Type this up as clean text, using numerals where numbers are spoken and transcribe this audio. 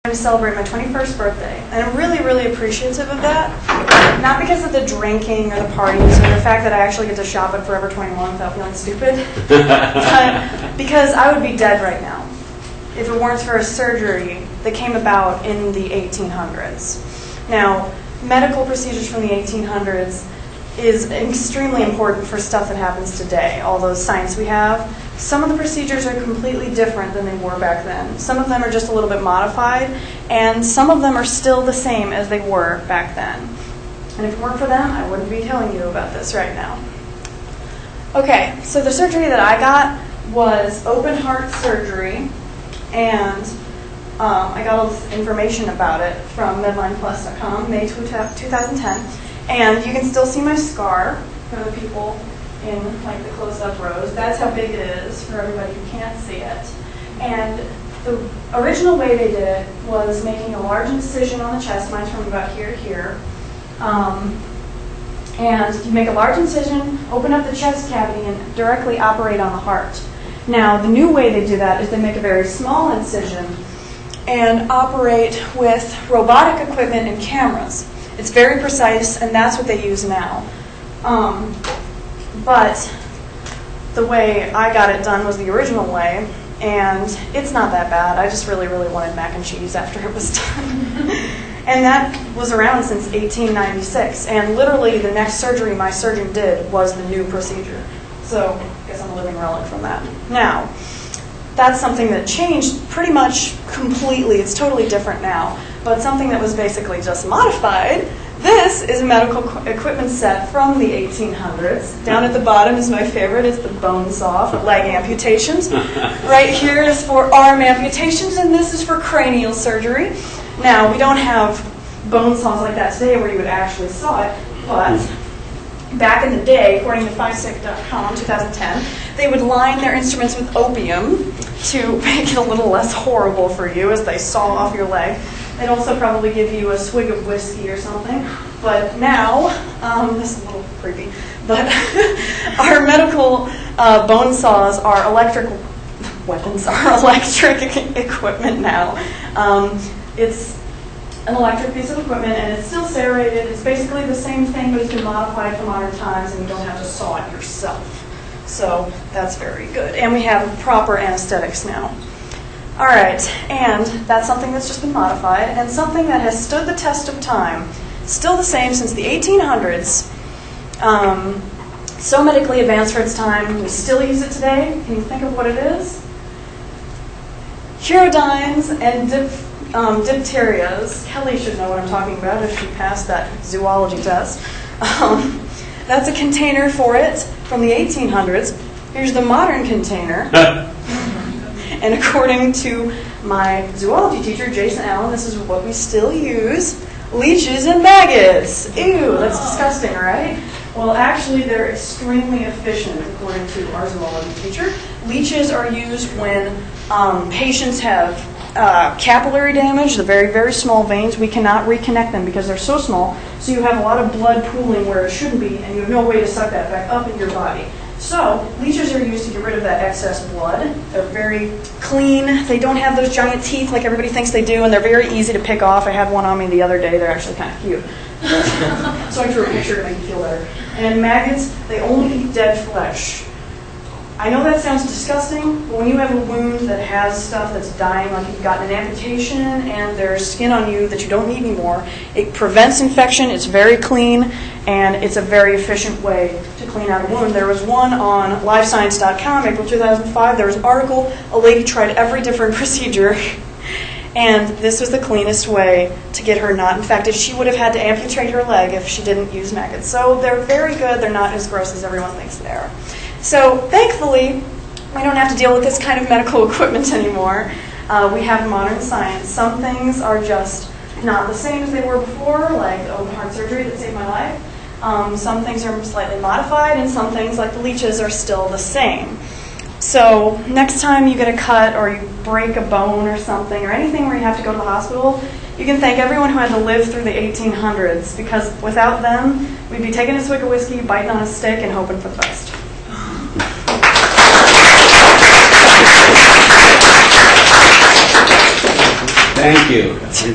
To celebrate my 21st birthday, and I'm really, really appreciative of that. Not because of the drinking or the parties or the fact that I actually get to shop at Forever 21 without feeling stupid, but because I would be dead right now if it weren't for a surgery that came about in the 1800s. Now, medical procedures from the 1800s is extremely important for stuff that happens today, all those science we have. Some of the procedures are completely different than they were back then. Some of them are just a little bit modified, and some of them are still the same as they were back then. And if it weren't for them, I wouldn't be telling you about this right now. Okay, so the surgery that I got was open heart surgery, and I got all this information about it from MedlinePlus.com, May 2010. And you can still see my scar for the people in like the close-up rows. That's how big it is for everybody who can't see it. And the original way they did it was making a large incision on the chest. Mine's from about here to here. And you make a large incision, open up the chest cavity, and directly operate on the heart. Now, the new way they do that is they make a very small incision and operate with robotic equipment and cameras. It's very precise, and that's what they use now. But the way I got it done was the original way, and it's not that bad. I just really, really wanted mac and cheese after it was done. And that was around since 1896, and literally the next surgery my surgeon did was the new procedure. So I guess I'm a living relic from that. Now, that's something that changed pretty much completely. It's totally different now. But something that was basically just modified. This is a medical equipment set from the 1800s. Down at the bottom is my favorite. It's the bone saw for leg amputations. Right here is for arm amputations, and this is for cranial surgery. Now, we don't have bone saws like that today where you would actually saw it, but back in the day, according to 5sick.com, 2010, they would line their instruments with opium to make it a little less horrible for you as they saw off your leg. They'd also probably give you a swig of whiskey or something. But now, this is a little creepy, but our medical bone saws are electric weapons, are electric equipment now. It's an electric piece of equipment, and it's still serrated. It's basically the same thing, but it's been modified for modern times, and you don't have to saw it yourself. So that's very good. And we have proper anesthetics now. All right, and that's something that's just been modified, and something that has stood the test of time, still the same since the 1800s, so medically advanced for its time, we still use it today. Can you think of what it is? Urodines and diphtherias. Kelly should know what I'm talking about if she passed that zoology test. That's a container for it from the 1800s. Here's the modern container. And according to my zoology teacher, Jason Allen, this is what we still use: leeches and maggots. Ew, that's disgusting, right? Well, actually, they're extremely efficient, according to our zoology teacher. Leeches are used when patients have capillary damage, the very, very small veins. We cannot reconnect them because they're so small, so you have a lot of blood pooling where it shouldn't be, and you have no way to suck that back up in your body. So, leeches are used to get rid of that excess blood. They're very clean. They don't have those giant teeth like everybody thinks they do, and they're very easy to pick off. I had one on me the other day. They're actually kind of cute. So I drew a picture to make you feel better. And maggots, they only eat dead flesh. I know that sounds disgusting, but when you have a wound that has stuff that's dying, like you've gotten an amputation and there's skin on you that you don't need anymore, it prevents infection, it's very clean, and it's a very efficient way to clean out a wound. There was one on LiveScience.com, April 2005. There was an article, a lady tried every different procedure, and this was the cleanest way to get her not infected. She would have had to amputate her leg if she didn't use maggots. So they're very good. They're not as gross as everyone thinks they are. So thankfully, we don't have to deal with this kind of medical equipment anymore. We have modern science. Some things are just not the same as they were before, like the open heart surgery that saved my life. Some things are slightly modified, and some things, like the leeches, are still the same. So next time you get a cut or you break a bone or something, or anything where you have to go to the hospital, you can thank everyone who had to live through the 1800s, because without them, we'd be taking a swig of whiskey, biting on a stick, and hoping for the best. Thank you.